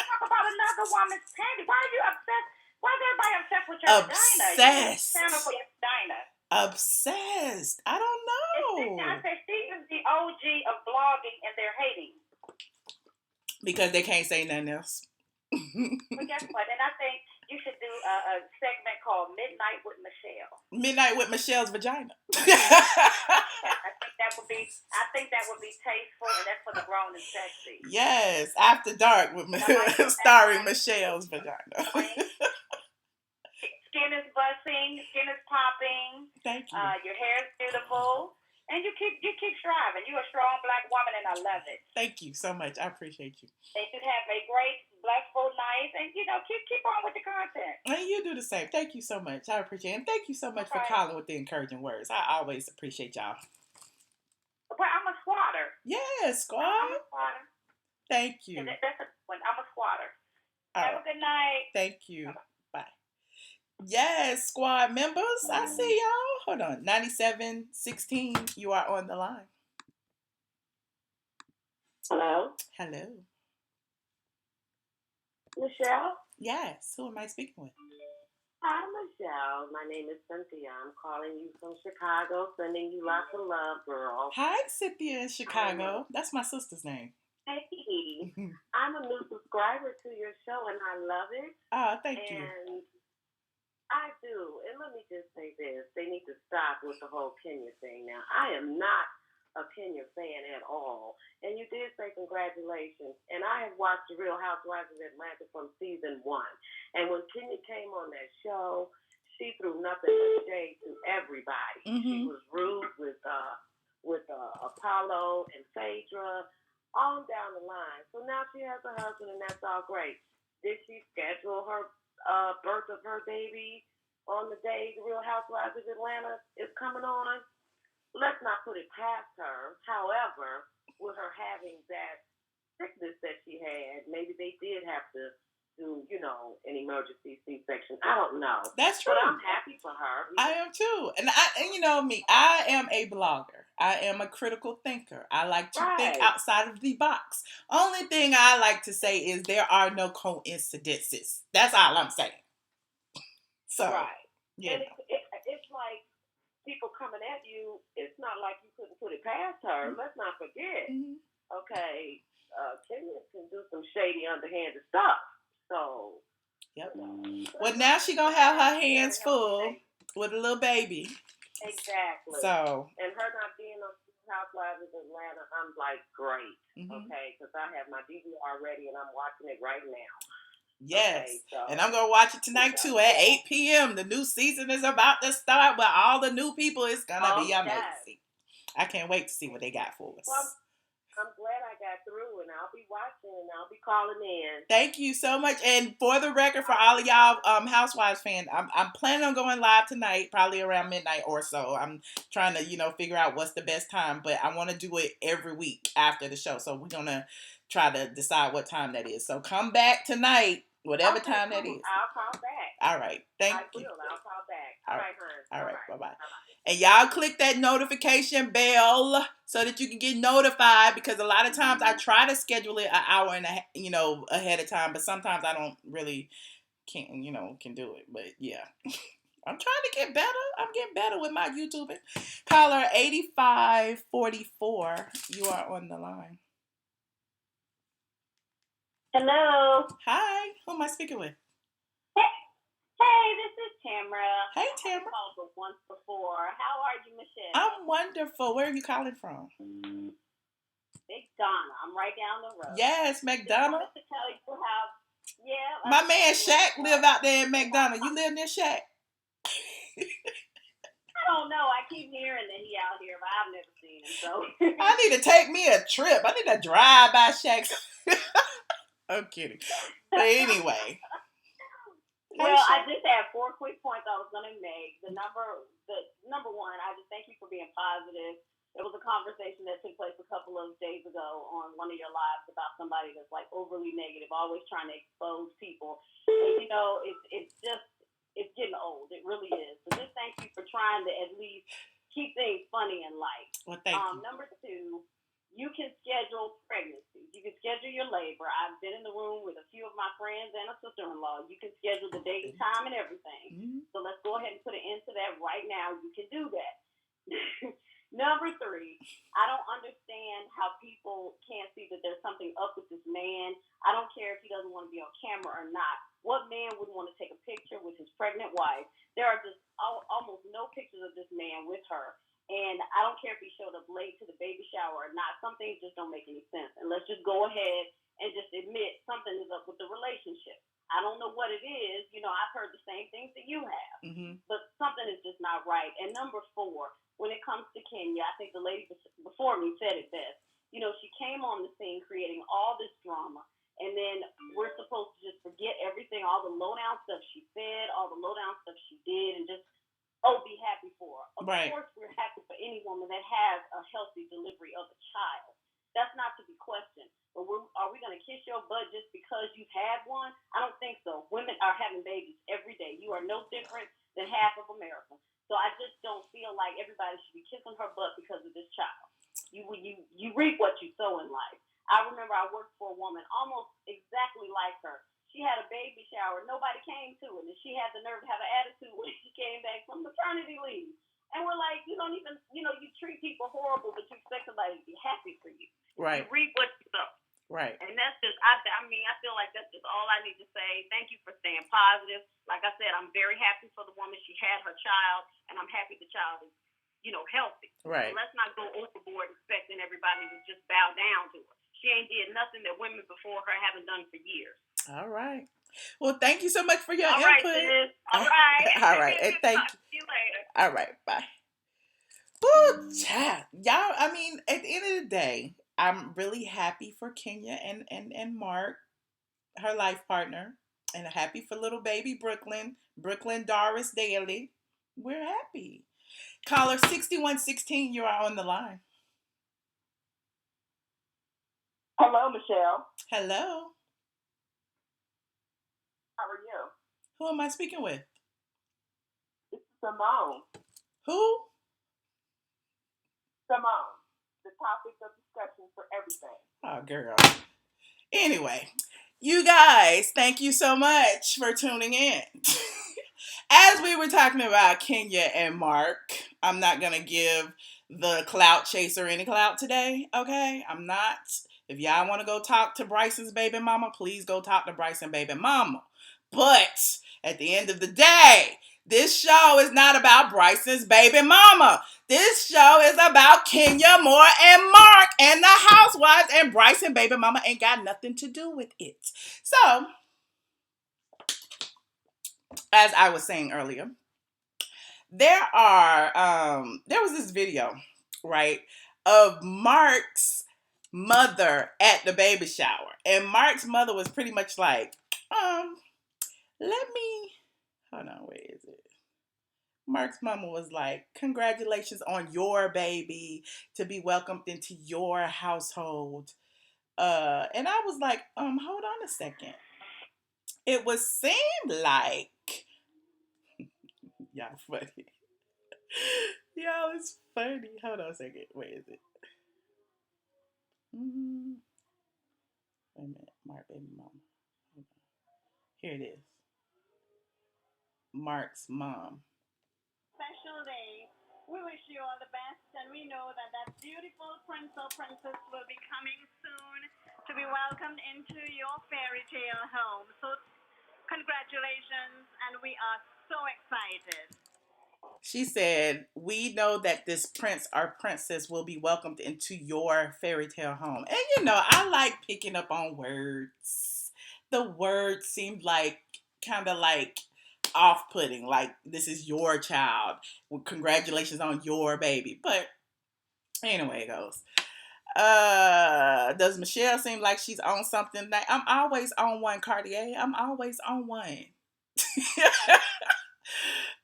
talk about another woman's panties. Why are you obsessed? Why is everybody obsessed with your vagina? Obsessed. For your vagina. Obsessed. I don't know. I said she is the OG of blogging and they're hating. Because they can't say nothing else. But guess what? And I think you should do a segment called Midnight with Michelle. Midnight with Michelle's vagina. I think that would be tasteful, and that's for the grown and sexy. Yes, After Dark with starring Michelle's vagina. Skin is busting, skin is popping. Thank you. Your hair is beautiful, and you keep striving. You're a strong Black woman, and I love it. Thank you so much. I appreciate you. And you have a great, blissful night, and keep on with the content. And you do the same. Thank you so much. I appreciate it. And thank you so much for calling with the encouraging words. I always appreciate y'all. But I'm a squatter. Yes, squad. I'm a squatter. Thank you. That's a one. I'm a squatter. All Have right. a good night. Thank you. Bye. Yes, squad members. I see y'all. Hold on. 9716, you are on the line. Hello? Hello. Michelle? Yes. Who am I speaking with? Hi, Michelle. My name is Cynthia. I'm calling you from Chicago, sending you lots of love, girl. Hi, Cynthia in Chicago. That's my sister's name. Hey, I'm a new subscriber to your show, and I love it. Oh, thank you. And I do. And let me just say this. They need to stop with the whole Kenya thing now. I am not a Kenya fan at all. And you did say congratulations. And I have watched The Real Housewives of Atlanta from season 1. And when Kenya came on that show, she threw nothing but shade to everybody. Mm-hmm. She was rude with Apollo and Phaedra, on down the line. So now she has a husband, and that's all great. Did she schedule her birth of her baby on the day The Real Housewives of Atlanta is coming on? Let's not put it past her. However, with her having that sickness that she had, maybe they did have to do, an emergency C-section. I don't know. That's true. But I'm happy for her. I am too. And you know me, I am a blogger. I am a critical thinker. I like to think outside of the box. Only thing I like to say is there are no coincidences. That's all I'm saying. So, yeah. It's like people coming at you. It's not like you couldn't put it past her. Let's not forget. Mm-hmm. Okay, Kenyans can do some shady, underhanded stuff. So, yep. Well, now she gonna have her hands full with a little baby. Exactly. So, and her not being on Housewives of Atlanta, I'm like, great. Mm-hmm. Okay, because I have my DVR ready and I'm watching it right now. Yes, okay, so, and I'm gonna watch it tonight too at 8 p.m. The new season is about to start with all the new people. It's gonna be amazing. I can't wait to see what they got for us. Well, I'm glad I got through, and I'll be watching, and I'll be calling in. Thank you so much. And for the record, for all of y'all Housewives fans, I'm planning on going live tonight, probably around midnight or so. I'm trying to, figure out what's the best time, but I want to do it every week after the show. So we're going to try to decide what time that is. So come back tonight, whatever time that is. I'll call back. All right. Thank you. I'll call back. All right, hon. All right. Bye-bye. And y'all click that notification bell so that you can get notified, because a lot of times I try to schedule it an hour and ahead of time, but sometimes I don't really can do it. But yeah, I'm trying to get better. I'm getting better with my YouTubing. Caller 8544, you are on the line. Hello. Hi. Who am I speaking with? Hey, this is Tamara. Hey, Tamara. I called once before. How are you, Michelle? I'm wonderful. Where are you calling from? McDonough. I'm right down the road. Yes, McDonough. Just wanted to tell you how. Yeah. My man Shaq live out there in McDonough. You live near Shaq? I don't know. I keep hearing that he out here, but I've never seen him. So I need to take me a trip. I need to drive by Shaq's. I'm kidding. But anyway. Well, I just have 4 quick points I was going to make. The number one, I just thank you for being positive. It was a conversation that took place a couple of days ago on one of your lives about somebody that's like overly negative, always trying to expose people. And, you know, it's getting old. It really is. So just thank you for trying to at least keep things funny and light. Well, thank you. Number two, you can schedule pregnancy. You can schedule your labor. I've been in the room with a few of my friends and a sister-in-law. You can schedule the date and time and everything. Mm-hmm. So let's go ahead and put an end to that right now. You can do that. Number three, I don't understand how people can't see that there's something up with this man. I don't care if he doesn't want to be on camera or not. What man would want to take a picture with his pregnant wife? There are just almost no pictures of this man with her. And I don't care if he showed up late to the baby shower or not. Some things just don't make any sense. And let's just go ahead and just admit something is up with the relationship. I don't know what it is. You know, I've heard the same things that you have. Mm-hmm. But something is just not right. And number four, when it comes to Kenya, I think the lady before me said it best. You know, she came on the scene creating all this drama. And then we're supposed to just forget everything, all the low-down stuff she said, all the low-down stuff she did, and just be happy for her. Of course, we're happy for any woman that has a healthy delivery of a child. That's not to be questioned. But are we going to kiss your butt just because you've had one? I don't think so. Women are having babies every day. You are no different than half of America. So I just don't feel like everybody should be kissing her butt because of this child. You reap what you sow in life. I remember I worked for a woman almost exactly like her. She had a baby shower. Nobody came to it. And she had the nerve to have an attitude when she came back from maternity leave. And we're like, you don't even, you treat people horrible, but you expect somebody to be happy for you. Right. You reap what you sow. Right. And that's just, I feel like that's just all I need to say. Thank you for staying positive. Like I said, I'm very happy for the woman. She had her child, and I'm happy the child is, healthy. Right. So let's not go overboard expecting everybody to just bow down to her. She ain't did nothing that women before her haven't done for years. All right. Well, thank you so much for your input. Right, all right. All right. And thank you. See you later. All right. Bye. Woo, chat. Y'all, I mean, at the end of the day, I'm really happy for Kenya and Mark, her life partner, and happy for little baby Brooklyn Doris Daly. We're happy. Caller 6116, you are on the line. Hello, Michelle. Hello. How are you? Who am I speaking with? It's Simone. Who? Simone. The topic of discussion for everything. Oh, girl. Anyway, you guys, thank you so much for tuning in. As we were talking about Kenya and Mark, I'm not going to give the clout chaser any clout today, okay? I'm not. If y'all want to go talk to Bryson's baby mama, please go talk to Bryson's baby mama. But at the end of the day, this show is not about Bryson's baby mama. This show is about Kenya Moore and Mark and the housewives, and Bryson baby mama ain't got nothing to do with it. So, as I was saying earlier, there was this video, right, of Mark's mother at the baby shower. And Mark's mother was pretty much like, hold on, where is it? Mark's mama was like, congratulations on your baby to be welcomed into your household. And I was like, hold on a second. It seemed like, y'all funny. Y'all, it's funny. Hold on a second. Where is it? Wait a minute. Mark baby mama. Here it is. Mark's mom. Special day. We wish you all the best, and we know that beautiful prince or princess will be coming soon to be welcomed into your fairy tale home. So Congratulations, and we are so excited. She said, we know that this prince or princess will be welcomed into your fairy tale home. And you know, I like picking up on words. The word seemed like kind of like off-putting, like this is your child. Well, congratulations on your baby. But anyway, it goes. Does Michelle seem like she's on something? That I'm always on one, Cartier. I'm always on one.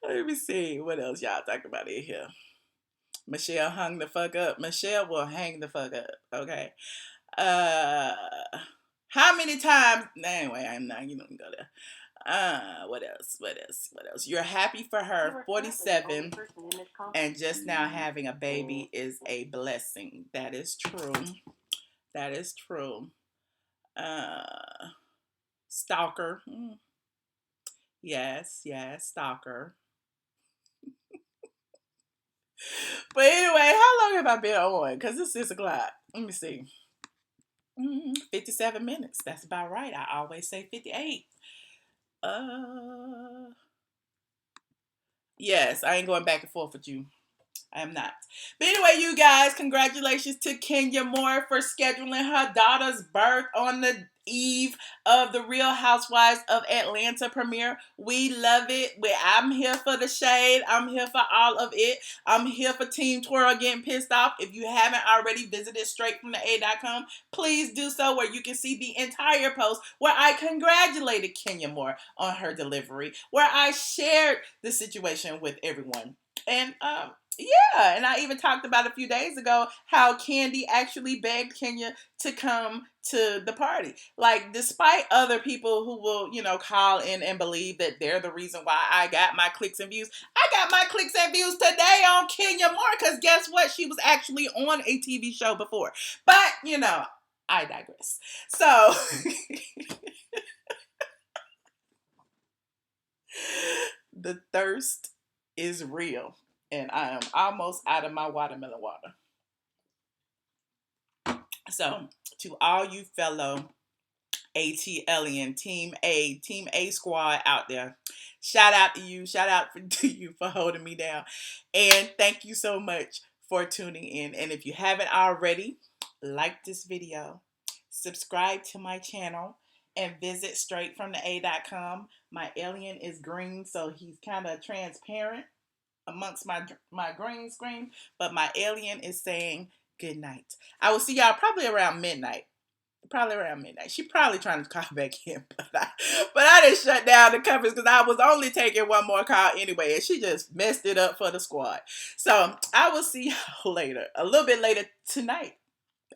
Let me see what else y'all talking about in here. Michelle hung the fuck up. Michelle will hang the fuck up. Okay. Uh, how many times? Anyway, I'm not. You don't go there. What else? What else? What else? You're happy for her. 47, and just now having a baby is a blessing. That is true. That is true. Stalker. Yes, yes, stalker. But anyway, how long have I been on? Because it's 6 o'clock. Let me see. 57 minutes. That's about right. I always say 58. Yes, I ain't going back and forth with you. I am not. But anyway, you guys, congratulations to Kenya Moore for scheduling her daughter's birth on the eve of the Real Housewives of Atlanta premiere. We love it. I'm here for the shade. I'm here for all of it. I'm here for Team Twirl getting pissed off. If you haven't already visited StraightFromTheA.com, please do so, where you can see the entire post where I congratulated Kenya Moore on her delivery, where I shared the situation with everyone. And yeah, and I even talked about a few days ago how Candy actually begged Kenya to come to the party. Like, despite other people who will, you know, call in and believe that they're the reason why I got my clicks and views, I got my clicks and views today on Kenya Moore, because guess what? She was actually on a TV show before. But, you know, I digress. So, the thirst is real. And I am almost out of my watermelon water. So, to all you fellow ATLien, Team A squad out there, shout out to you. Shout out to you for holding me down. And thank you so much for tuning in. And if you haven't already, like this video, subscribe to my channel, and visit StraightFromTheA.com. My alien is green, so he's kind of transparent amongst my green screen, but my alien is saying good night. I will see y'all probably around midnight. She probably trying to call back in, but I didn't shut down the covers because I was only taking one more call anyway, and she just messed it up for the squad. So I will see y'all later, a little bit later tonight,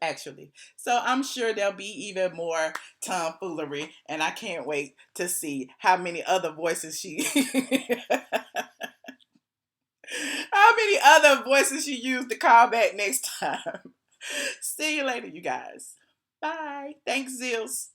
actually. So I'm sure there'll be even more tomfoolery, and I can't wait to see how many other voices she how many other voices she used to call back next time. See you later, you guys. Bye. Thanks, Zills.